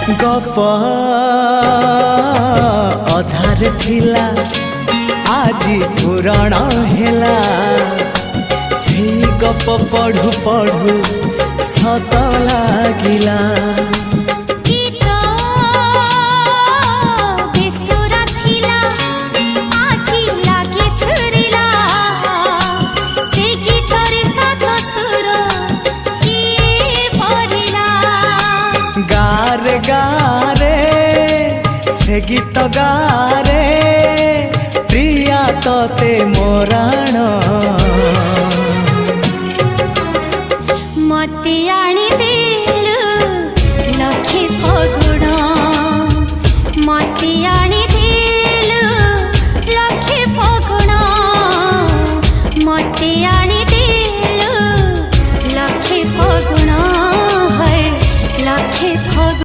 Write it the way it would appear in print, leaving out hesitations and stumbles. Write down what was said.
गप अधार थिला आजी पुराण हेला से गप पढ़ु पढ़ु सत लागिला। गारे गारे से गीत गारे प्रिया तोते मोराण मते आनी दिलु लखे फगु